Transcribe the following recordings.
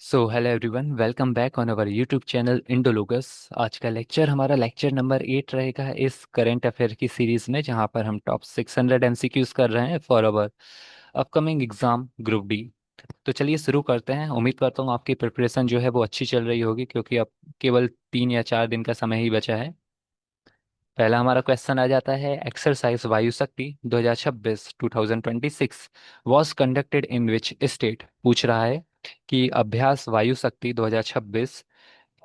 Hello everyone, welcome back on our YouTube channel Indologus. आज का lecture हमारा lecture number 8 रहेगा इस करंट अफेयर की सीरीज में, जहां पर हम टॉप 600 एमसीक्यूज कर रहे हैं for our upcoming exam group D. तो चलिए शुरू करते हैं। उम्मीद करता हूँ आपकी प्रिपरेशन जो है वो अच्छी चल रही होगी, क्योंकि अब केवल 3 या 4 दिन का समय ही बचा है। पहला हमारा क्वेश्चन आ जाता है, exercise Vayu Shakti 2026 2026 was conducted in which state. पूछ रहा है कि अभ्यास वायु शक्ति 2026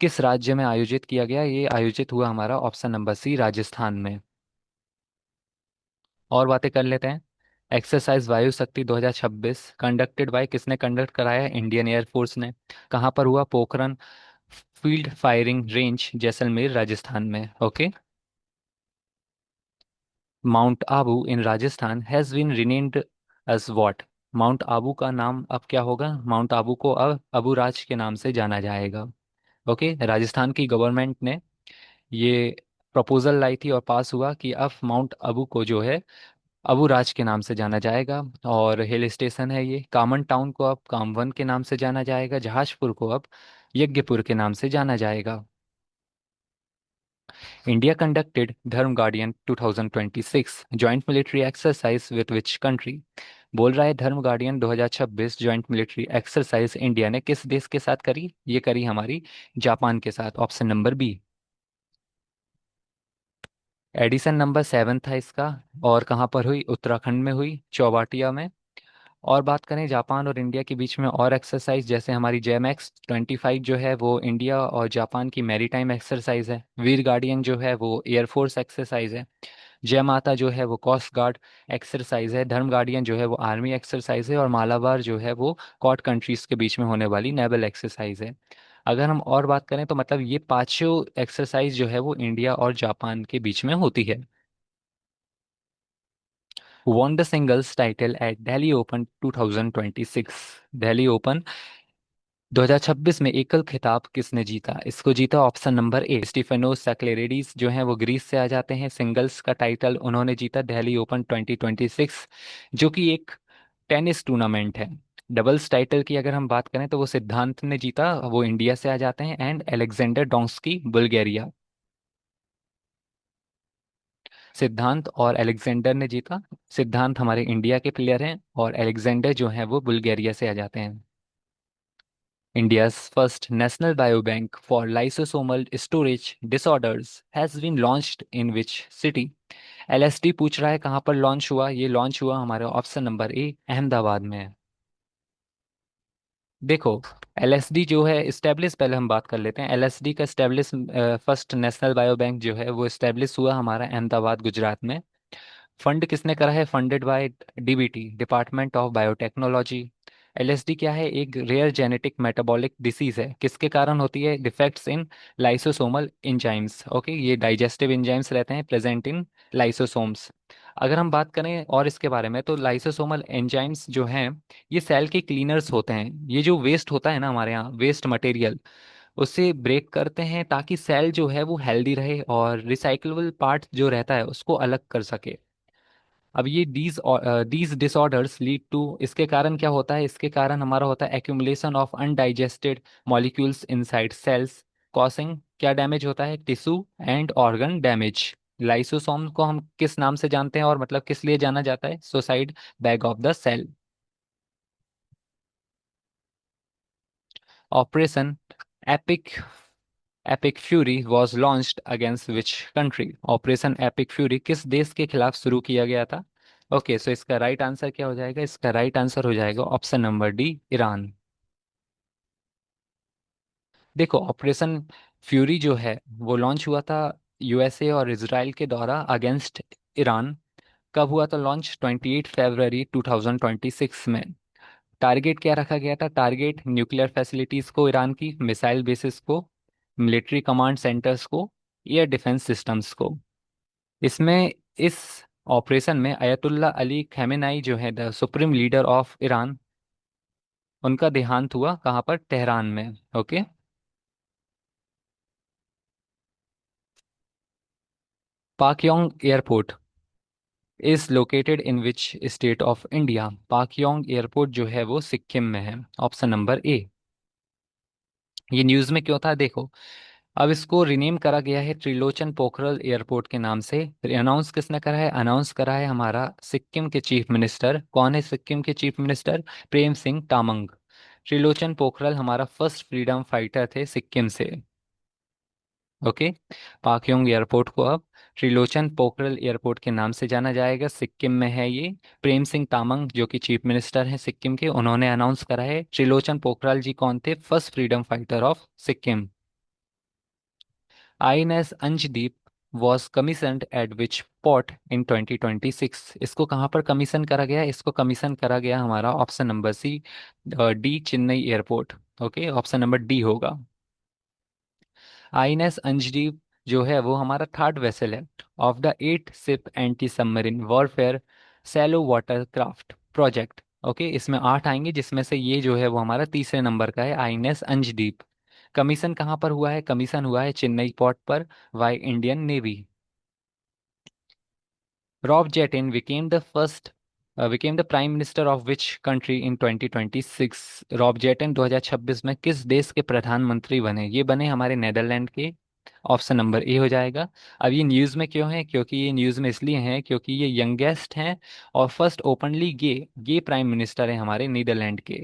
किस राज्य में आयोजित किया गया। ये आयोजित हुआ हमारा ऑप्शन नंबर सी, राजस्थान में। और बातें कर लेते हैं। Exercise Vayu Shakti 2026 conducted by, किसने कंडक्ट कराया? इंडियन एयरफोर्स ने। कहाँ पर हुआ? Pokhran field firing range, Jaisalmer, Rajasthan में। Okay. Mount Abu in Rajasthan has been renamed as what. Mount Abu का नाम अब क्या होगा? माउंट आबू को अब अबूराज के नाम से जाना जाएगा। ओके। राजस्थान की गवर्नमेंट ने ये प्रपोजल लाई थी और पास हुआ कि अब माउंट आबू को जो है अबूराज के नाम से जाना जाएगा। और हिल स्टेशन है ये। कामन टाउन को अब कामवन के नाम से जाना जाएगा। जहाजपुर को अब यज्ञपुर के नाम से जाना जाएगा। India conducted Dharm Guardian 2026 joint military exercise with which country? बोल रहा है धर्म guardian 2026 joint military exercise India ने किस देश के साथ करी? ये करी हमारी जापान के साथ। Option number B. Edition number 7 था इसका। और कहाँ पर हुई? उत्तराखंड में हुई, चौबाटिया में। और बात करें जापान और इंडिया के बीच में और एक्सरसाइज, जैसे हमारी JMX-25 जो है वो इंडिया और जापान की मैरीटाइम एक्सरसाइज है। वीर गार्डियन जो है वो एयरफोर्स एक्सरसाइज है। जय माता जो है वो कोस्ट गार्ड एक्सरसाइज है। धर्म गार्डियन जो है वो आर्मी एक्सरसाइज है। और मालाबार जो है वो कॉर्ड कंट्रीज के बीच में होने वाली नेवल एक्सरसाइज है। अगर हम और बात करें तो मतलब ये पांचों एक्सरसाइज जो है वो इंडिया और जापान के बीच में होती है। won the singles title at Delhi Open 2026। Delhi open 2026 में एकल खिताब किसने जीता? इसको जीता ऑप्शन नंबर ए, स्टीफेनोस सैक्लेरेडिस जो हैं वो ग्रीस से आ जाते हैं। सिंगल्स का टाइटल उन्होंने जीता दिल्ली ओपन 2026, जो कि एक टेनिस टूर्नामेंट है। डबल्स टाइटल की अगर हम बात करें तो वो सिद्धांत ने जीता, वो इंडिया से आ जाते हैं। And Alexander Donskoy, Bulgaria. सिद्धांत और अलेक्जेंडर ने जीता। सिद्धांत हमारे इंडिया के प्लेयर हैं और अलेक्जेंडर जो हैं वो बुल्गारिया से आ जाते हैं। India's first national biobank for lysosomal storage disorders has been launched in which city? LSD पूछ रहा है कहाँ पर लॉन्च हुआ। ये लॉन्च हुआ हमारे ऑप्शन नंबर ए, अहमदाबाद में। देखो, LSD जो है इस्टेब्लिश, पहले हम बात कर लेते हैं। LSD का इस्टेब्लिश, फर्स्ट नेशनल बायोबैंक जो है वो इस्टेब्लिश हुआ हमारा अहमदाबाद, गुजरात में। फंड किसने करा है? Funded by DBT, department of biotechnology. LSD क्या है? एक रेयर जेनेटिक मेटाबॉलिक डिसीज है। किसके कारण होती है? Defects in lysosomal enzymes. Okay, ये डाइजेस्टिव एंजाइम्स रहते हैं प्रेजेंट इन लाइसोसोम्स। अगर हम बात करें और इसके बारे में, तो लाइसोसोमल एंजाइम्स जो हैं ये सेल के क्लीनर्स होते हैं। ये जो वेस्ट होता है ना हमारे यहाँ, वेस्ट मटेरियल, उससे ब्रेक करते हैं ताकि सेल जो है वो हेल्दी रहे और रिसाइकलेबल पार्ट जो रहता है उसको अलग कर सके। अब ये दीज डिसऑर्डर्स लीड टू, इसके कारण क्या होता है? इसके कारण हमारा होता है accumulation of undigested molecules inside cells, causing क्या डैमेज होता है? Tissue and organ damage. Lysosome को हम किस नाम से जानते हैं और मतलब किस लिए जाना जाता है? Suicide bag of the cell. Operation Epic Epic Fury was launched against which country? Operation Epic Fury किस देश के खिलाफ शुरू किया गया था? ओके, सो इसका राइट आंसर क्या हो जाएगा? इसका राइट आंसर हो जाएगा ऑप्शन नंबर डी, ईरान। देखो, ऑपरेशन फ्यूरी जो है वो लॉन्च हुआ था USA और इसराइल के द्वारा अगेंस्ट ईरान। कब हुआ था लॉन्च? 28 फरवरी 2026 में। टारगेट क्या रखा गया था? टारगेट न्यूक्लियर फैसिलिटीज को, ईरान की मिसाइल बेसिस को, मिलिट्री कमांड सेंटर्स को, एयर डिफेंस सिस्टम्स को। इसमें इस ऑपरेशन में अयतुल्ला अली खमेनाई जो है the supreme leader of Iran, उनका देहांत हुआ। कहाँ पर? तेहरान में। Okay. Pakyong airport is located in which state of India? Pakyong airport जो है वो सिक्किम में है। ऑप्शन नंबर ए। ये न्यूज़ में क्यों था देखो। अब इसको रिनेम करा गया है त्रिलोचन पोखरल एयरपोर्ट के नाम से। अनाउंस किसने करा है? अनाउंस करा है हमारा सिक्किम के चीफ मिनिस्टर। कौन है सिक्किम के चीफ मिनिस्टर? प्रेम सिंह तामंग। त्रिलोचन पोखरल हमारा फर्स्ट फ्रीडम फाइटर थे सिक्किम से। ओके। पाक्योंग एयरपोर्ट को अब त्रिलोचन पोखरल एयरपोर्ट के नाम से जाना जाएगा, सिक्किम में है ये। प्रेम सिंह तामंग जो कि चीफ मिनिस्टर हैं सिक्किम के, उन्होंने अनाउंस करा है। त्रिलोचन पोखरल जी कौन थे? First freedom fighter of Sikkim. INS Anshdeep was commissioned at which port in 2026? इसको कहाँ पर कमीशन करा गया? इसको कमीशन करा गया हमारा option number C, D, Chennai airport. Okay, option number D होगा। आईएनएस अंशदीप जो है वो हमारा थर्ड वेसल है of the 8 ship anti submarine warfare shallow water craft project. Okay, इसमें 8 आएंगे जिसमें से ये जो है वो हमारा तीसरे नंबर का है, आईएनएस अंशदीप। कमीशन कहाँ पर हुआ है? कमीशन हुआ है चेन्नई पोर्ट पर by Indian Navy. Rob Jetten became the prime minister of which country in 2026? Rob Jetten 2026 में किस देश के प्रधानमंत्री बने? ये बने हमारे नेदरलैंड के। ऑप्शन नंबर ए हो जाएगा। अब ये न्यूज़ में क्यों है? क्योंकि ये न्यूज़ में इसलिए है क्योंकि ये यंगेस्ट हैं और first openly gay gay prime minister हैं हमारे नीदरलैंड के।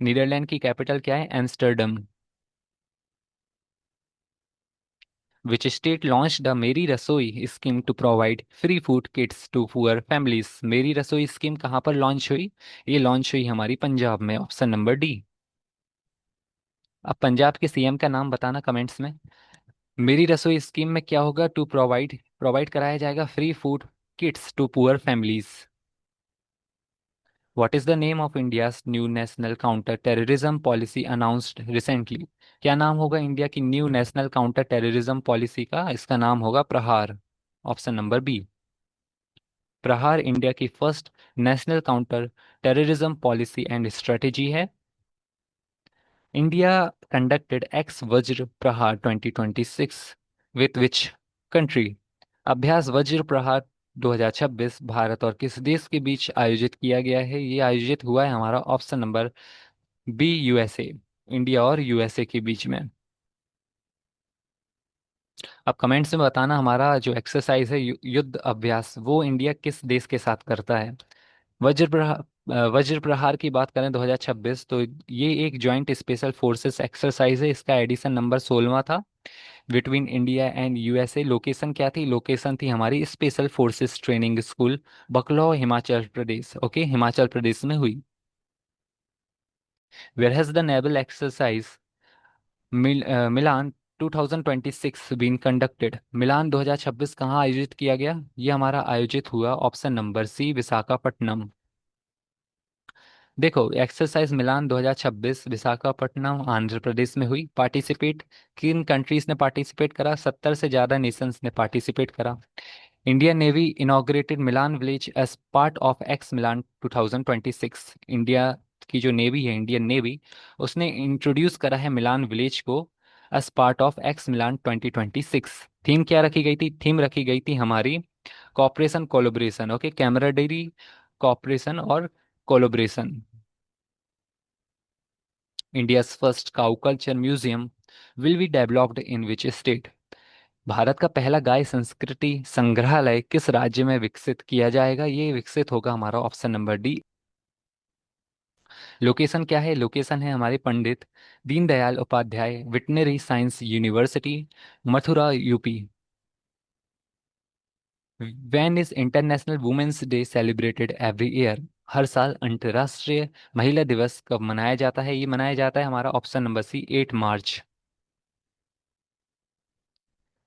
नीदरलैंड की कैपिटल क्या है? Amsterdam. Which state launched the Meri Rasoi scheme to provide free food kits to poor families? Meri Rasoi scheme कहाँ पर लॉन्च हुई? ये लॉन्च हुई हमारी पंजाब में, ऑप्शन नंबर डी। अब पंजाब के सीएम का नाम बताना कमेंट्स में। मेरी रसोई स्कीम में क्या होगा? टू प्रोवाइड प्रोवाइड कराया जाएगा free food kits to poor families. What is the name of India's new national counter terrorism policy announced recently? क्या नाम होगा इंडिया की new national counter terrorism policy का? इसका नाम होगा Prahar, option number B. Prahar India की first national counter terrorism policy and strategy है। India conducted ex Vajra Prahar 2026 with which country? अभ्यास वज्र प्रहार 2026 भारत और किस देश के बीच आयोजित किया गया है? ये आयोजित हुआ है हमारा option number B, USA. India और यूएसए के बीच में। अब कमेंट्स में बताना हमारा जो एक्सरसाइज है युद्ध अभ्यास वो इंडिया किस देश के साथ करता है? वज्र प्रहार वज्र प्रहार की बात करें 2026 तो ये एक जॉइंट स्पेशल फोर्सेस एक्सरसाइज है। इसका एडिशन नंबर 16वां था between India and USA. Location क्या थी? लोकेशन थी हमारी special forces training school, Bakloh, Himachal Pradesh. Okay, Himachal Pradesh में हुई। Where has the naval exercise Milan 2026 been conducted? Milan 2026 कहाँ आयोजित किया गया? ये हमारा आयोजित हुआ ऑप्शन नंबर सी, विशाखापट्टनम। देखो, एक्सरसाइज मिलान 2026 विशाखापट्टनम आंध्र प्रदेश में हुई। पार्टिसिपेट किन कंट्रीज ने पार्टिसिपेट करा? 70 से ज्यादा नेशंस ने पार्टिसिपेट करा। Indian Navy inaugurated Milan village as part of ex Milan 2026। India की जो नेवी है, इंडियन नेवी, उसने इंट्रोड्यूस करा है मिलान विलेज को as part of ex Milan 2026। Theme क्या रखी गई थी? थीम रखी गई थी हमारी cooperation collaboration. Okay, camaraderie, cooperation और collaboration. India's first cow culture museum will be developed in which state? Bharat का पहला गाय संस्कृति संग्रहालय किस राज्य में विकसित किया जाएगा? ये विकसित होगा हमारा ऑप्शन नंबर डी। लोकेशन क्या है? लोकेशन है हमारे Pandit Deendayal Upadhyay veterinary science university, Mathura, UP. When is International Women's Day celebrated every year? हर साल अंतर्राष्ट्रीय महिला दिवस कब मनाया जाता है? ये मनाया जाता है हमारा ऑप्शन नंबर सी, 8 मार्च।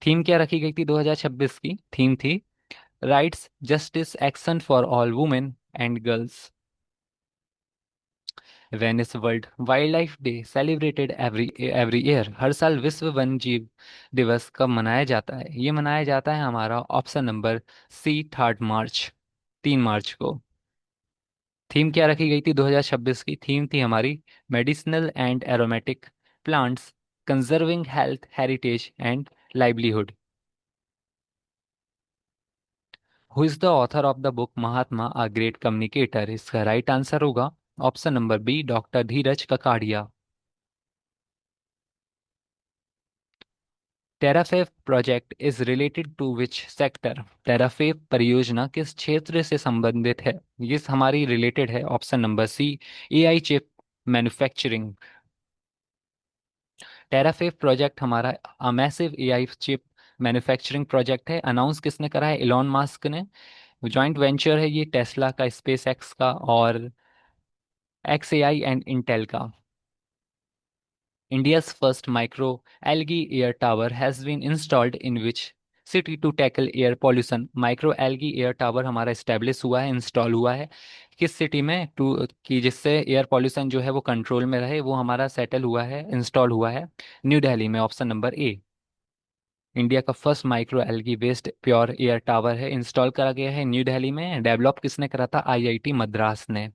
थीम क्या रखी गई थी 2026 की? थीम थी rights, justice, action for all women and girls. When is World Wildlife Day celebrated every year? हर साल विश्व वन्य जीव दिवस कब मनाया जाता है? ये मनाया जाता है हमारा ऑप्शन नंबर सी, 3 मार्च, 3 मार्च को। थीम क्या रखी गई थी 2026 की? थीम थी हमारी medicinal and aromatic plants, conserving health heritage and livelihood. Who is the author of the book Mahatma a great communicator? इसका राइट आंसर होगा option number B doctor Dheeraj Kakadia. Terafab project is related to which sector? Terafab परियोजना किस क्षेत्र से संबंधित है? ये हमारी रिलेटेड है। Option number C AI chip manufacturing. Terafab project हमारा massive AI chip manufacturing project है। अनाउंस किसने करा है? इलॉन मास्क ने। जॉइंट वेंचर है ये टेस्ला का, स्पेस एक्स का और xAI and Intel का। India's first micro algae air tower has been installed in which city to tackle air pollution? Micro algae air tower हमारा establish हुआ है, install हुआ है किस सिटी में? टू कि जिससे एयर पॉल्यूशन जो है वो कंट्रोल में रहे, वो हमारा सेटल हुआ है, इंस्टॉल हुआ है न्यू दिल्ली में। ऑप्शन नंबर ए। इंडिया का first micro algae based pure air tower है, इंस्टॉल करा गया है न्यू दिल्ली में। डेवलप किसने करा था? आईआईटी मद्रास ने।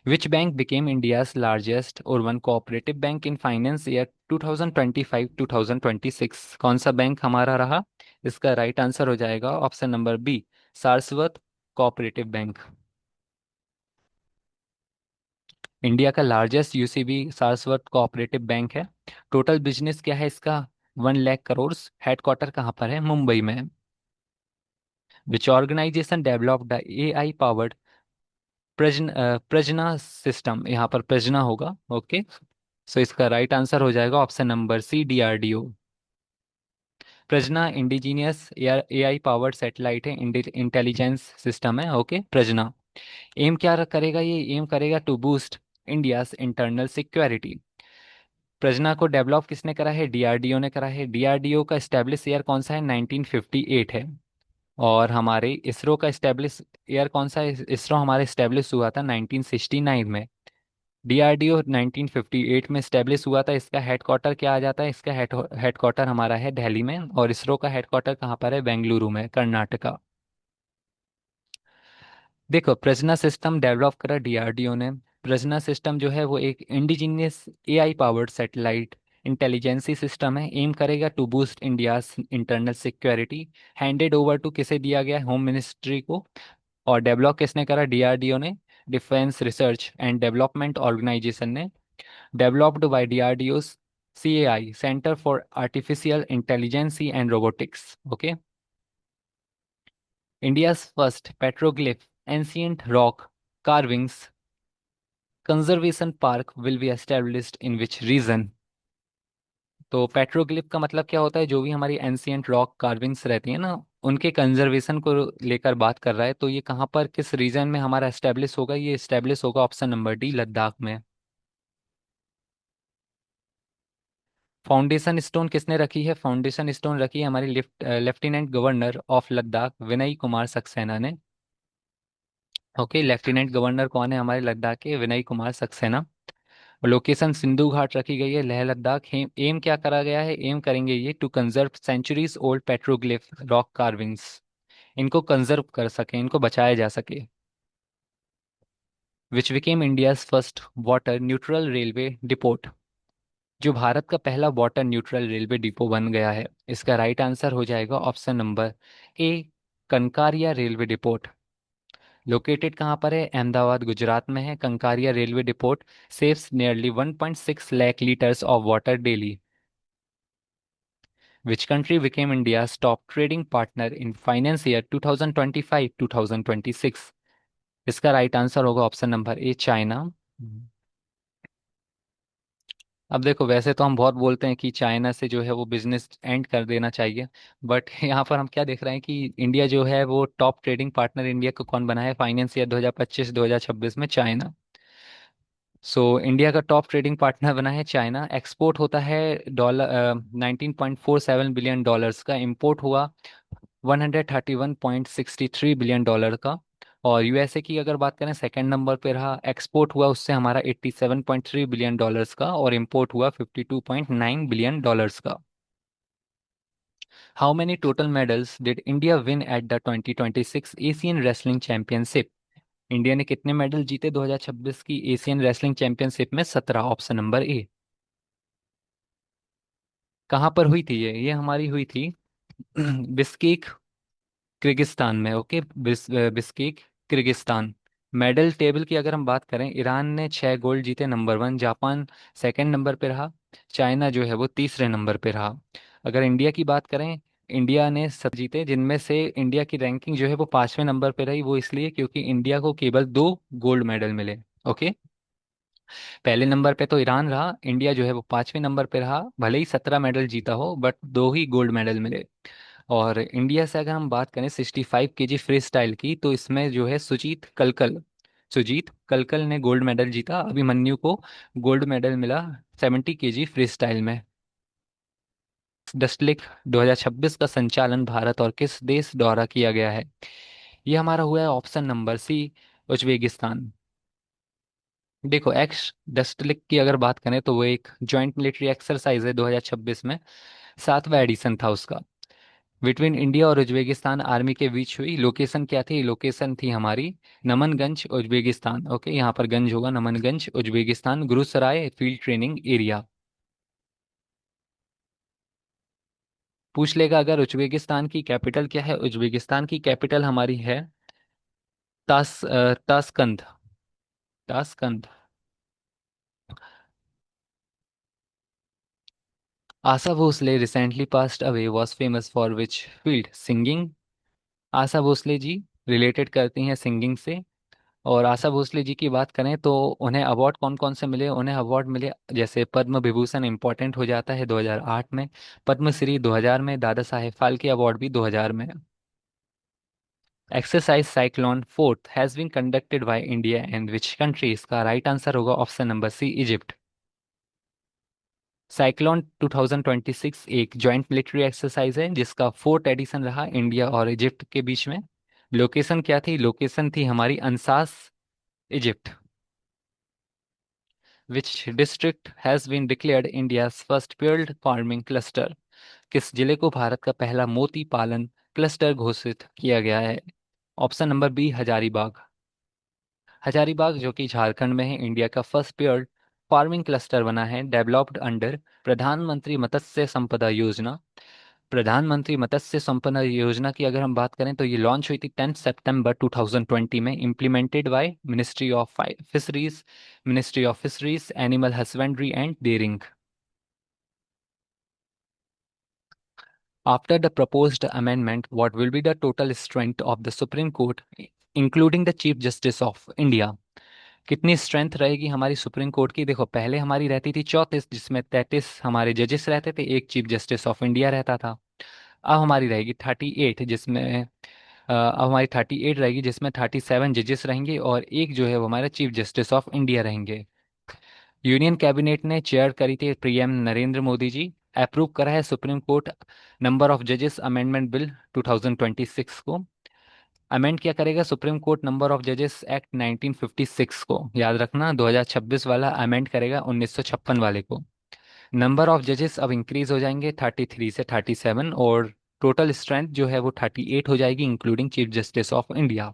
Which bank became India's largest urban cooperative bank in finance year 2025-2026? कौन सा बैंक हमारा रहा? इसका राइट आंसर हो जाएगा option number B Saraswat cooperative bank. India का largest UCB Saraswat cooperative bank है। टोटल बिजनेस क्या है इसका? 1 लाख करोड़। हेडक्वार्टर कहाँ पर है? मुंबई में। Which organization developed the AI powered Prajna system? यहाँ पर प्रजना होगा। ओके, सो इसका राइट आंसर हो जाएगा option number C DRDO. Prajna indigenous AI powered satellite है, इंटेलिजेंस सिस्टम है। ओके, प्रजना एम क्या करेगा? ये एम करेगा to boost India's internal security. Prajna को डेवलप किसने करा है? डीआरडीओ ने करा है। डीआरडीओ का एस्टेब्लिश ईयर कौन सा है? 1958 है। और हमारे इसरो का एस्टेब्लिश ईयर कौन सा है? इसरो हमारे एस्टेब्लिश हुआ था 1969 में। डीआरडीओ 1958 में स्टेब्लिश हुआ था। इसका हेडक्वार्टर क्या आ जाता है? इसका हेडक्वार्टर हमारा है दिल्ली में। और इसरो का हेडक्वार्टर कहाँ पर है? बेंगलुरु में, कर्नाटका। देखो, प्रजना सिस्टम डेवलप करा डीआरडीओ ने। प्रजना सिस्टम जो है वो एक indigenous AI powered satellite intelligence system है। एम करेगा to boost India's internal security. Handed over to किसे दिया गया है? होम मिनिस्ट्री को। और डेवलप किसने करा? डीआरडीओ ने, defence research and development organisation ने। Developed by DRDO's CAI, Center for Artificial Intelligence and Robotics. Okay. India's first petroglyph, ancient rock carvings conservation park will be established in which region? तो petroglyph का मतलब क्या होता है? जो भी हमारी एंशियंट रॉक कार्विंग्स रहती है ना, उनके कंजर्वेशन को लेकर बात कर रहा है। तो ये कहाँ पर, किस रीजन में हमारा एस्टेब्लिश होगा? ये एस्टेब्लिश होगा ऑप्शन नंबर डी लद्दाख में। फाउंडेशन स्टोन किसने रखी है? फाउंडेशन स्टोन रखी है हमारी lieutenant governor of Ladakh Vinay Kumar Saxena ने। ओके, लेफ्टिनेंट गवर्नर कौन है हमारे लद्दाख के? विनय कुमार सक्सेना। लोकेशन सिंधु घाट रखी गई है लेह लद्दाख। एम क्या करा गया है? एम करेंगे ये to conserve centuries old petroglyph rock carvings. इनको कंजर्व कर सके, इनको बचाया जा सके। Which became India's first water neutral railway depot? जो भारत का पहला वाटर न्यूट्रल रेलवे डिपो बन गया है, इसका राइट आंसर हो जाएगा option number A Kankaria railway depot. Located कहाँ पर है? अहमदाबाद गुजरात में है। Kankaria railway depot saves nearly 1.6 lakh litres of water daily. Which country became India's top trading partner in finance year 2025-2026? इसका राइट आंसर होगा ऑप्शन नंबर ए चाइना। अब देखो, वैसे तो हम बहुत बोलते हैं कि चाइना से जो है वो बिजनेस एंड कर देना चाहिए, बट यहाँ पर हम क्या देख रहे हैं कि इंडिया जो है वो टॉप ट्रेडिंग पार्टनर इंडिया को कौन बना है फाइनेंस ईयर 2025-2026 में? चाइना। सो इंडिया का टॉप ट्रेडिंग पार्टनर बना है चाइना। एक्सपोर्ट होता है डॉलर 19.47 बिलियन डॉलर्स का। इंपोर्ट हुआ 131.63 बिलियन डॉलर का। और यूएसए की अगर बात करें, सेकंड नंबर पे रहा। एक्सपोर्ट हुआ उससे हमारा 87.3 बिलियन डॉलर्स का, और इंपोर्ट हुआ 52.9 बिलियन डॉलर्स का। How many total medals did India win at the 2026 Asian wrestling championship? India ने कितने मेडल जीते 2026 की एशियन रेसलिंग चैंपियनशिप में? 17। ऑप्शन नंबर ए। कहाँ पर हुई थी ये हमारी हुई थी बिस्केक किर्गिस्तान में। Okay, Bishkek Kyrgyzstan medal table की अगर हम बात करें, ईरान ने 6 गोल्ड जीते, नंबर 1। जापान सेकंड नंबर पे रहा। चाइना जो है वो तीसरे नंबर पे रहा। अगर इंडिया की बात करें, इंडिया ने सब जीते, जिनमें से इंडिया की रैंकिंग जो है वो 5वें नंबर पे रही। वो इसलिए क्योंकि इंडिया को केवल 2 गोल्ड मेडल मिले। ओके। पहले नंबर पे तो ईरान रहा, इंडिया जो है वो 5वें नंबर पे रहा। भले ही 17 मेडल जीता हो, बट 2 ही गोल्ड मेडल मिले। और इंडिया से अगर हम बात करें 65 केजी फ्री स्टाइल की, तो इसमें जो है सुजीत कलकल ने गोल्ड मेडल जीता। अभिमन्यु को गोल्ड मेडल मिला 70 केजी फ्री स्टाइल में। डस्टलिक 2026 का संचालन भारत और किस देश द्वारा किया गया है? ये हमारा हुआ है ऑप्शन नंबर सी, उज्बेकिस्तान। देखो, एक्स डस्टलिक की अगर बात करें तो वो एक जॉइंट मिलिट्री एक्सरसाइज है 2026 में, 7वां एडिशन था उसका। बिटवीन इंडिया और उज्बेकिस्तान आर्मी के बीच हुई। लोकेशन क्या थी? लोकेशन थी हमारी नमनगंज, उज्बेकिस्तान। ओके, यहाँ पर गंज होगा, नमनगंज उज्बेकिस्तान, गुरुसराय फील्ड ट्रेनिंग एरिया। पूछ लेगा अगर उज्बेकिस्तान की कैपिटल क्या है। उज्बेकिस्तान की कैपिटल हमारी है Tashkent. Tashkent. Asha Bhosle recently passed away was famous for which field? Singing. Asha Bhosle ji related करती हैं सिंगिंग से। और आशा भोसले जी की बात करें तो उन्हें अवार्ड कौन कौन से मिले? उन्हें अवार्ड मिले, जैसे पद्म विभूषण इंपॉर्टेंट हो जाता है 2008 में, पद्मश्री 2000 में, दादा साहेब फाल्के अवार्ड भी 2000 में। Exercise cyclone fourth has been conducted by India and which country? इसका राइट आंसर होगा option number C, Egypt. Cyclone 2026 एक जॉइंट मिलिट्री एक्सरसाइज है जिसका फोर्थ एडिशन रहा इंडिया और इजिप्ट के बीच में। लोकेशन क्या थी? लोकेशन थी हमारी Anshas, Egypt. Which district has been declared India's first pearl farming cluster? किस जिले को भारत का पहला मोती पालन क्लस्टर घोषित किया गया है? Option number B, Hazaribagh. Hazaribagh जो कि झारखंड में है, इंडिया का फर्स्ट पेयर्ड फार्मिंग क्लस्टर बना है, डेवलप्ड अंडर प्रधानमंत्री मत्स्य संपदा योजना। प्रधानमंत्री मत्स्य संपदा योजना की अगर हम बात करें तो ये लॉन्च हुई थी 10 सितंबर 2020 में, implemented by ministry of fisheries animal husbandry and dairying. After the proposed amendment, what will be the total strength of the Supreme Court, including the Chief Justice of India? कितनी स्ट्रेंथ रहेगी हमारी supreme court की? देखो, पहले हमारी रहती थी 34, जिसमें 33 हमारे जजेस रहते थे, एक चीफ जस्टिस ऑफ इंडिया रहता था। अब हमारी रहेगी 38, जिसमें अब हमारी 38 रहेगी, जिसमें 37 जजेस रहेंगे और एक जो है वो हमारा चीफ जस्टिस ऑफ इंडिया रहेंगे। यूनियन कैबिनेट ने चेयर करी थी पीएम नरेंद्र मोदी जी। अप्रूव करा है सुप्रीम कोर्ट नंबर ऑफ जजेस अमेंडमेंट बिल 2026 को। अमेंड क्या करेगा सुप्रीम कोर्ट नंबर ऑफ जजेस एक्ट 1956 को? याद रखना, 2026 वाला अमेंड करेगा 1956 वाले को। नंबर ऑफ जजेस अब इंक्रीज हो जाएंगे 33 से 37, और टोटल स्ट्रेंथ जो है वो 38 हो जाएगी, including chief justice of India.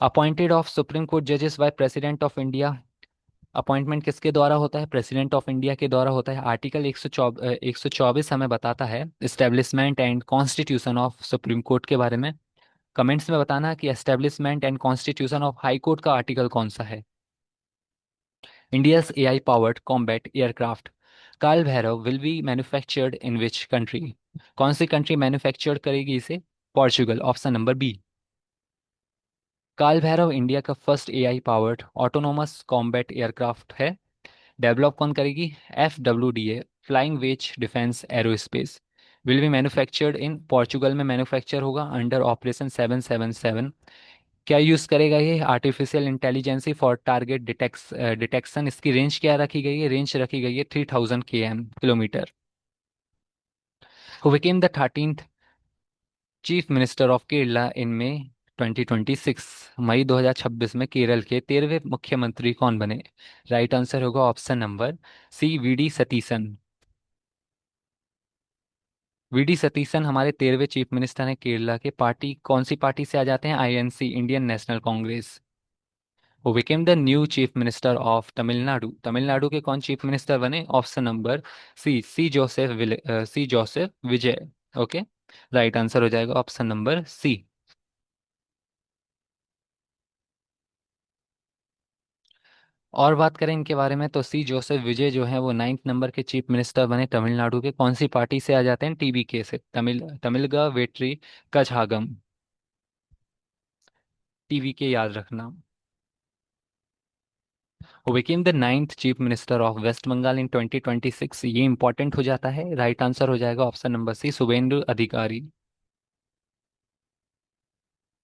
Appointed of supreme court जजेस by president of India. Appointment किसके द्वारा होता है? प्रेसिडेंट ऑफ इंडिया के द्वारा होता है। आर्टिकल 124 हमें बताता है establishment and constitution of supreme court के बारे में। कमेंट्स में बताना कि establishment and constitution of high court का आर्टिकल कौन सा है। India's AI powered combat aircraft Kaal Bhairav will be manufactured in which country? कौन सी कंट्री मैन्युफैक्चर करेगी इसे? Portugal, option number B. Kaal Bhairav India का first AI powered autonomous combat aircraft है। डेवलप कौन करेगी? FWDA, flying wedge defence aerospace. Will be manufactured in Portugal में manufacture होगा अंडर ऑपरेशन 777। क्या यूज करेगा ये? Artificial intelligence for target detection. इसकी रेंज क्या रखी गई है? रेंज रखी गई है 3000 kilometre. Who became the 13th chief minister of Kerala in May 2026? मई 2026 में केरल के 13वें मुख्यमंत्री कौन बने? राइट आंसर होगा option number C, VD Satheesan. VD Satheesan हमारे 13वें चीफ मिनिस्टर हैं केरला के। पार्टी कौन सी पार्टी से आ जाते हैं? INC, Indian national Congress. Who became the new chief minister of Tamil Nadu? Tamil Nadu के कौन चीफ मिनिस्टर बने? ऑप्शन नंबर सी, सी जोसेफ विजय। ओके, राइट आंसर हो जाएगा ऑप्शन नंबर सी। और बात करें इनके बारे में तो सी जोसेफ विजय जो है वो 9th नंबर के चीफ मिनिस्टर बने तमिलनाडु के। कौन सी पार्टी से आ जाते हैं? टीबीके से, तमिलगा वेट्री कझागम। टीवीके याद रखना। वो became the 9th chief minister of West Bengal in 2026। ये इंपॉर्टेंट हो जाता है। राइट आंसर हो जाएगा ऑप्शन नंबर सी, शुभेंदु अधिकारी।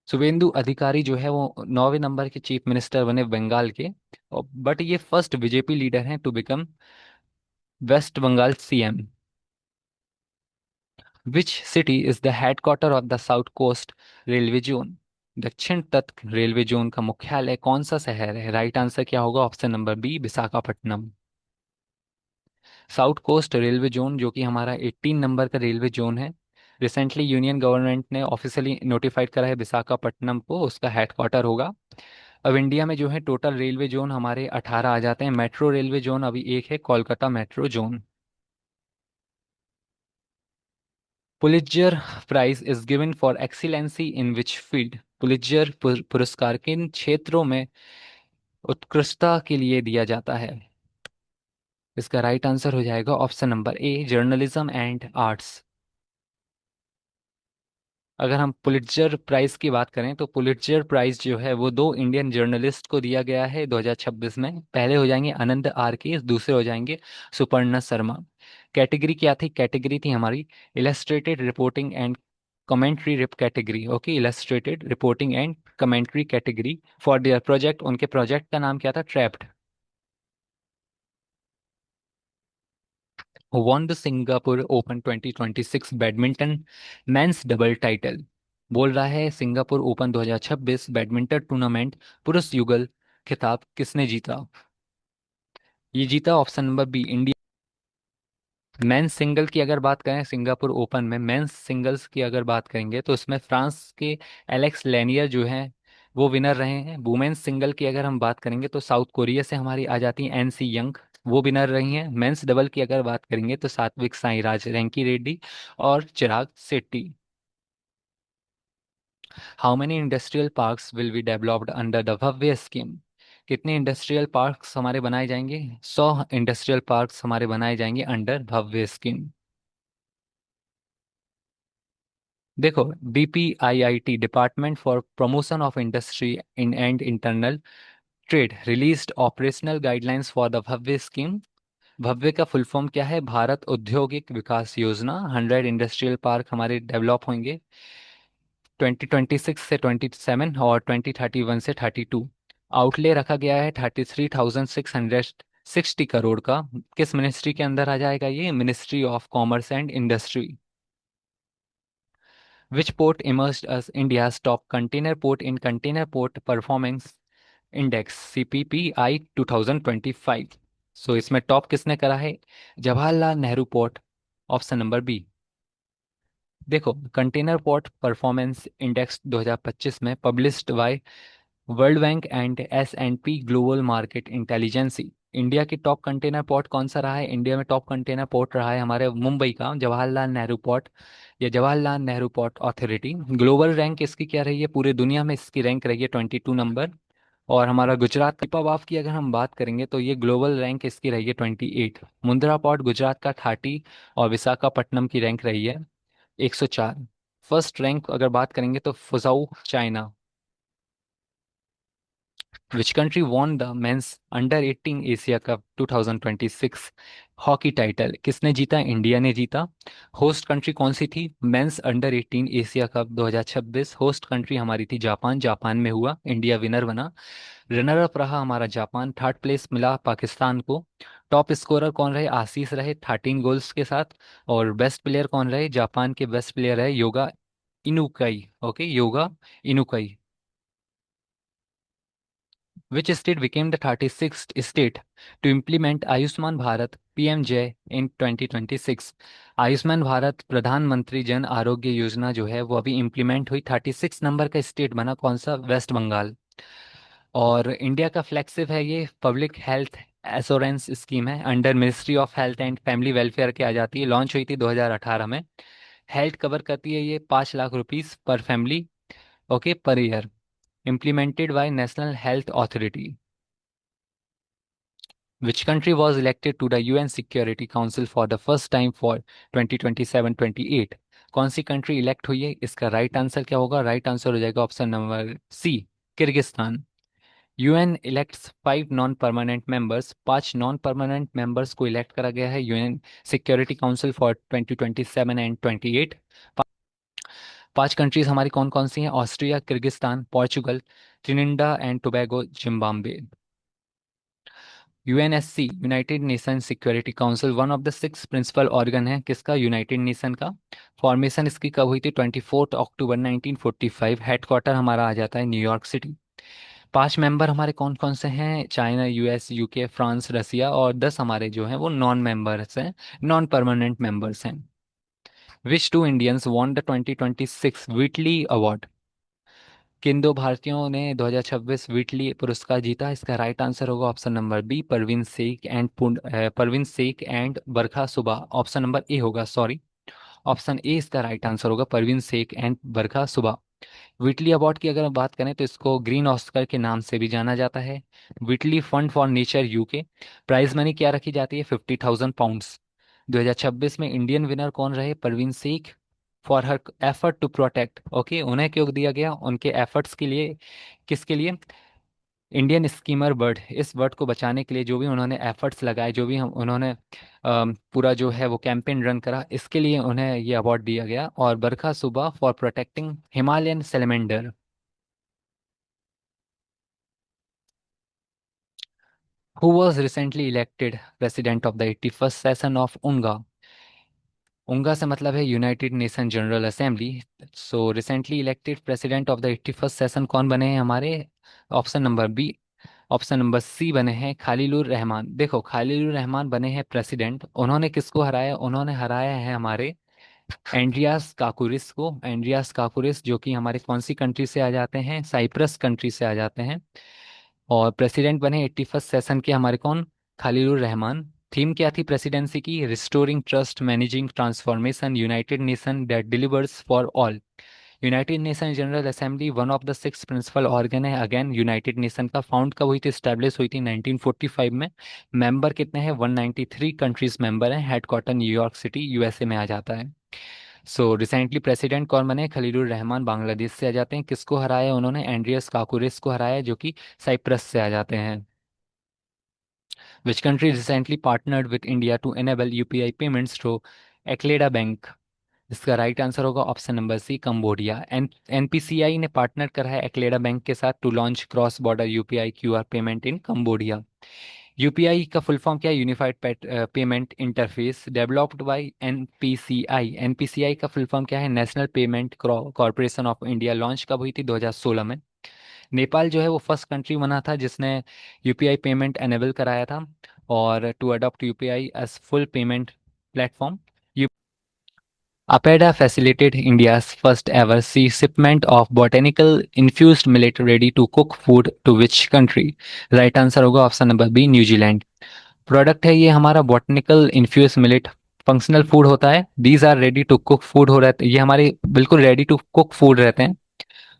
शुभेंदु अधिकारी जो है वो 9वें नंबर के चीफ मिनिस्टर बने बंगाल के। बट ये फर्स्ट बीजेपी लीडर हैं to become West Bengal CM. Which city is the headquarter of the South Coast Railway zone? दक्षिण तट रेलवे जोन का मुख्यालय कौन सा शहर है? राइट आंसर क्या होगा? Option number B, Visakhapatnam. South Coast Railway zone जो कि हमारा 18 नंबर का रेलवे जोन है, रिसेंटली यूनियन गवर्नमेंट ने ऑफिशियली नोटिफाइड करा है विशाखापट्टनम को उसका हेडक्वार्टर होगा। अब इंडिया में जो है टोटल रेलवे जोन हमारे 18 आ जाते हैं। मेट्रो रेलवे जोन अभी एक है, Kolkata metro zone. Pulitzer prize is given for excellency in which field? Pulitzer पुरस्कार किन क्षेत्रों में उत्कृष्टता के लिए दिया जाता है? इसका राइट आंसर हो जाएगा option number A, journalism and arts. अगर हम पुलिट्जर प्राइज की बात करें तो पुलिट्जर प्राइज जो है वो दो इंडियन जर्नलिस्ट को दिया गया है 2026 में। पहले हो जाएंगे आनंद आर के, दूसरे हो जाएंगे सुपर्णा शर्मा। कैटेगरी क्या थी? कैटेगरी थी हमारी illustrated reporting and commentary rep category. Okay, illustrated reporting and commentary category for their project. उनके प्रोजेक्ट का नाम क्या था? Trapped. won the Singapore Open 2026 badminton men's double title? बोल रहा है सिंगापुर ओपन 2026 बैडमिंटन टूर्नामेंट पुरुष युगल खिताब किसने जीता? ये जीता option number B, India. Men's single की अगर बात करें सिंगापुर ओपन में, मेंस सिंगल्स की अगर बात करेंगे तो इसमें फ्रांस के एलेक्स लेनियर जो हैं वो विनर रहे हैं। वुमेन्स सिंगल की अगर हम बात करेंगे तो साउथ कोरिया से हमारी आ जाती हैं एनसी यंग, वो विनर रही हैं। मेंस डबल की अगर बात करेंगे तो सात्विक साईराज, रैंकी रेड्डी और Chirag Shetty. How many industrial parks will be developed under the Bhavya scheme? कितने इंडस्ट्रियल पार्क्स हमारे बनाए जाएंगे? 100 इंडस्ट्रियल पार्क्स हमारे बनाए जाएंगे अंडर भव्य स्कीम। देखो, DPIIT department for promotion of industry in and internal trade released operational guidelines for the Bhavya scheme. Bhavya का full form क्या है? भारत औद्योगिक विकास योजना। 100 इंडस्ट्रियल पार्क हमारे डेवलप होंगे 2026 से 27 और 2031 से 32। आउटले रखा गया है 33,660 करोड़ का। किस मिनिस्ट्री के अंदर आ जाएगा ये? Ministry of commerce and industry. Which port emerged as India's top container port in Container Port Performance Index CPPI 2025? So इसमें टॉप किसने करा है? Jawaharlal Nehru port, option number B. देखो, कंटेनर पोर्ट परफॉर्मेंस इंडेक्स 2025 में published by World Bank and S&P global market intelligence. India की top container port कौन सा रहा है? इंडिया में टॉप कंटेनर पोर्ट रहा है हमारे मुंबई का जवाहरलाल नेहरू पोर्ट या Jawaharlal Nehru port authority. Global rank इसकी क्या रही है? पूरे दुनिया में इसकी रैंक रही है 22 नंबर। और हमारा गुजरात पीपावाव की अगर हम बात करेंगे तो ये ग्लोबल रैंक इसकी रही है 28। मुंद्रा पोर्ट गुजरात का 30 और विशाखापट्टनम की रैंक रही है 104। फर्स्ट रैंक अगर बात करेंगे तो Fuzhou China. Which country won the men's under 18 Asia cup 2026 hockey title? किसने जीता? इंडिया ने जीता। होस्ट कंट्री कौन सी थी? Men's under 18 Asia cup 2026 host country हमारी थी जापान। जापान में हुआ, इंडिया विनर बना। रनर अप रहा हमारा जापान, थर्ड प्लेस मिला पाकिस्तान को। टॉप स्कोरर कौन रहे? आशीष रहे 13 गोल्स के साथ। और बेस्ट प्लेयर कौन रहे? जापान के बेस्ट प्लेयर है Yoga Inukai. Okay, Yoga Inukai. Which state became the 36th state to implement Ayushman Bharat PMJ in 2026? Ayushman Bharat Pradhan Mantri Jan Arogya Yojana जो है वो अभी इम्प्लीमेंट हुई। 36 नंबर का स्टेट बना कौन सा? वेस्ट बंगाल। और इंडिया का फ्लैगशिप है ये पब्लिक हेल्थ एश्योरेंस स्कीम है, under ministry of health and family welfare के आ जाती है। लॉन्च हुई थी 2018 में। हेल्थ कवर करती है ये 5 lakh rupees per family, okay, per year. Implemented by National Health Authority. Which country was elected to the UN security council for the first time for 2027-28? कौन सी कंट्री इलेक्ट हुई है? इसका राइट आंसर क्या होगा? राइट आंसर हो जाएगा option number C, Kyrgyzstan. UN elects 5 non permanent members, 5 non permanent members को इलेक्ट करा गया है UN security council for 2027 and 28। 5 countries हमारी कौन कौन सी हैं? Austria, Kyrgyzstan, Portugal, Trinidad and Tobago, Zimbabwe. UNSC, United Nation security council, one of the 6 principal organ है किसका? यूनाइटेड नेशन का। फॉर्मेशन इसकी कब हुई थी? 24 अक्टूबर 1945। हेडक्वार्टर हमारा आ जाता है न्यूयॉर्क सिटी। 5 मेंबर हमारे कौन कौन से हैं? China, US, UK, France, Russia, और 10 हमारे जो हैं वो नॉन मेंबर्स हैं, नॉन परमानेंट मेंबर्स हैं। Which two Indians won the 2026 Whitley award? किन दो भारतीयों ने 2026 व्हिटली पुरस्कार जीता? इसका राइट आंसर होगा option number B, Parveen Shaikh and Barkha Subba. Option number ए होगा, सॉरी, ऑप्शन ए इसका राइट आंसर होगा, परवीन शेख एंड बरखा सुबह। व्हिटली अवार्ड की अगर हम बात करें तो इसको ग्रीन ऑस्कर के नाम से भी जाना जाता है। Whitley Fund for Nature UK. Prize money क्या रखी जाती है? £50,000। 2026 में इंडियन विनर कौन रहे? Parveen Shaikh, for her effort to protect. Okay, उन्हें क्यों दिया गया? उनके एफर्ट्स के लिए। किसके लिए? इंडियन स्कीमर बर्ड, इस बर्ड को बचाने के लिए जो भी उन्होंने एफर्ट्स लगाए, जो भी हम उन्होंने पूरा जो है वो कैंपेन रन करा, इसके लिए उन्हें ये अवार्ड दिया गया। और Barkha Subba for protecting Himalayan salamander. Who was recently elected president of the 81st session of UNGA? UNGA से मतलब है United Nation General Assembly. So recently elected president of the 81st session कौन बने हैं हमारे? Option number B, option number C बने हैं खालिलुर रहमान। देखो, खालिलुर रहमान बने हैं प्रेसिडेंट। उन्होंने किसको हराया? उन्होंने हराया है हमारे एंड्रियास काकुरिस को। एंड्रियास काकुरिस जो कि हमारे कौन सी कंट्री से आ जाते हैं? साइप्रस कंट्री से आ जाते हैं। और प्रेसिडेंट बने 81st सेशन के हमारे कौन? खालिलुर रहमान। थीम क्या थी प्रेसिडेंसी की? Restoring trust, managing transformation, United Nation that delivers for all. United Nation General Assembly one of the 6 principal organ है। अगेन यूनाइटेड नेशन का फाउंड कब हुई थी? स्टैब्लिश हुई थी 1945 में। मेंबर कितने हैं? 193 कंट्रीज मेंबर हैं। हेडक्वार्टर न्यूयॉर्क सिटी, यूएसए में आ जाता है। सो रिसेंटली प्रेसिडेंट कौन बने? खलीलुर रहमान बांग्लादेश से आ जाते हैं। किसको हराया उन्होंने? एंड्रियस काकुरिस को हराया, जो कि साइप्रस से आ जाते हैं। Which country recently partnered with India to enable UPI payments through ACLEDA bank? इसका राइट आंसर होगा option number C, Cambodia. NPCI ने पार्टनर करा है एक्लेडा बैंक के साथ to launch cross border UPI QR payment in Cambodia. UPI का full form क्या है? Unified payment interface, developed by NPCI. NPCI का फुल फॉर्म क्या है? National payment corporation of India. Launch कब हुई थी? 2016 में। नेपाल जो है वो फर्स्ट कंट्री बना था जिसने यूपीआई पेमेंट एनेबल कराया था, और to adopt UPI as full payment platform. APEDA facilitated India's first ever sea shipment of botanical infused millet ready to cook food to which country? Right answer होगा option number B, New Zealand. Product है ये हमारा botanical infuse millet, functional food होता है। These are ready to cook food हो रहते, ये हमारे बिल्कुल रेडी टू कुक फूड रहते हैं।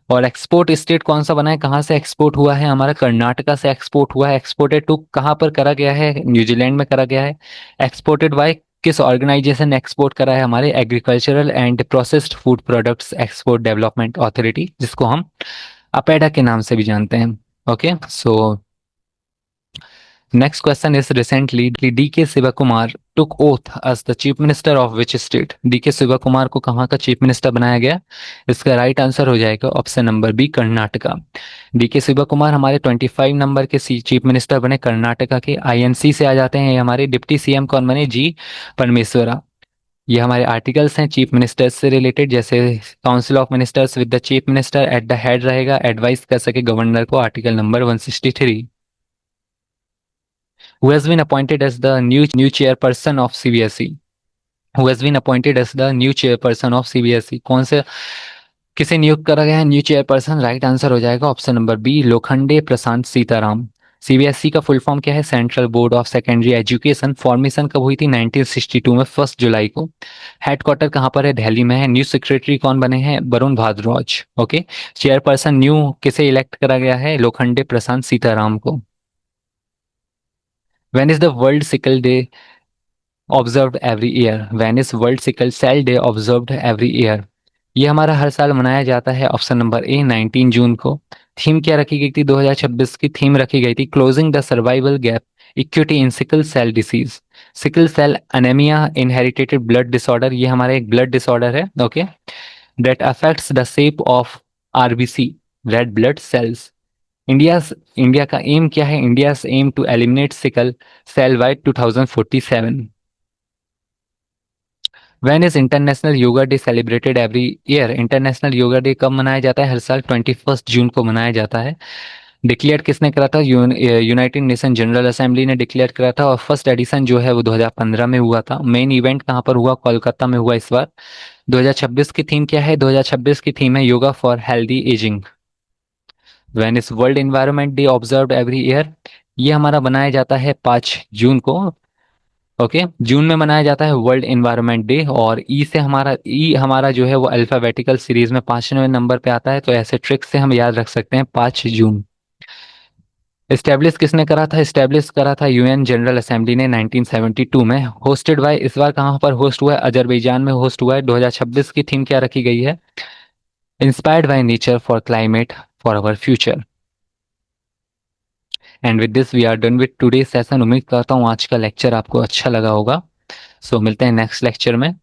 और एक्सपोर्ट स्टेट कौन सा बना है? कहाँ से एक्सपोर्ट हुआ है? हमारा कर्नाटका से एक्सपोर्ट हुआ है। एक्सपोर्टेड टू कहाँ पर करा गया है? न्यूजीलैंड में करा गया है। एक्सपोर्टेड बाय किस ऑर्गेनाइजेशन ने एक्सपोर्ट करा है? हमारे agricultural and processed food products export development authority, जिसको हम अपेडा के नाम से भी जानते हैं। Okay, so next question is recently DK Shiva Kumar took oath as the chief minister of which state? DK Shiva Kumar को कहाँ का चीफ मिनिस्टर बनाया गया? इसका राइट आंसर हो जाएगा option number B, Karnataka. DK Shiva Kumar हमारे 25 नंबर के चीफ मिनिस्टर बने कर्नाटका के। आईएनसी से आ जाते हैं। ये हमारे डिप्टी सीएम कौन बने? जी परमेश्वरा। ये हमारे आर्टिकल्स हैं चीफ मिनिस्टर्स से रिलेटेड, जैसे council of ministers with the chief minister at the head रहेगा, एडवाइस कर सके गवर्नर को, article number 163। Who has been appointed as the new chairperson of CBSE? Who has been appointed as the new chairperson of CBSE? कौन से किसे नियुक्त करा गया है न्यू चेयरपर्सन? राइट आंसर हो जाएगा option number B, Lokhande Prashant Sitaram. CBSE का फुल फॉर्म क्या है? Central board of secondary education. Formation कब हुई थी? 1962 में, 1 जुलाई को। हेडक्वार्टर कहाँ पर है? दिल्ली में है। न्यू सेक्रेटरी कौन बने हैं? Varun Bhardwaj. Okay, chairperson new किसे इलेक्ट करा गया है? लोखंडे प्रशांत सीताराम को। When is the World Sickle Day observed every year? When is World Sickle Cell Day observed every year? ये हमारा हर साल मनाया जाता है। ऑप्शन नंबर ए 19 जून को। थीम क्या रखी गई थी? 2026 की थीम रखी गई थी closing the survival gap equity in sickle cell disease. Sickle cell anaemia inherited blood disorder, ये हमारा एक ब्लड डिसऑर्डर है, okay, that affects the shape of RBC, red blood cells. India India का एम क्या है? India aim to eliminate sickle cell by 2047। When is International Yoga Day celebrated every year? International Yoga Day कब मनाया जाता है? हर साल 21 जून को मनाया जाता है। डिक्लेयर किसने करा था? यूनाइटेड नेशन जनरल असेंबली ने डिक्लेयर करा था, और फर्स्ट एडिशन जो है वो 2015 में हुआ था। मेन इवेंट कहाँ पर हुआ? कोलकाता में हुआ इस बार। 2026 की थीम क्या है? 2026 की थीम है yoga for healthy ageing. When is world environment day observed every year? ये हमारा बनाया जाता है 5 जून को। ओके, जून में मनाया जाता है वर्ल्ड एनवायरनमेंट डे। और ई से हमारा, ई हमारा जो है वो अल्फाबेटिकल सीरीज में 5वें नंबर पे आता है, तो ऐसे ट्रिक से हम याद रख सकते हैं 5 जून। इस्टेब्लिश किसने करा था? इस्टेब्लिश करा था यूएन जनरल असेंबली ने 1972 में। होस्टेड बाय, इस बार कहाँ पर होस्ट हुआ है? अजरबैजान में होस्ट हुआ है। 2026 की थीम क्या रखी गई है? Inspired by nature for climate for our future. And with this we are done with today session. उम्मीद करता हूँ आज का लेक्चर आपको अच्छा लगा होगा। सो मिलते हैं नेक्स्ट लेक्चर में।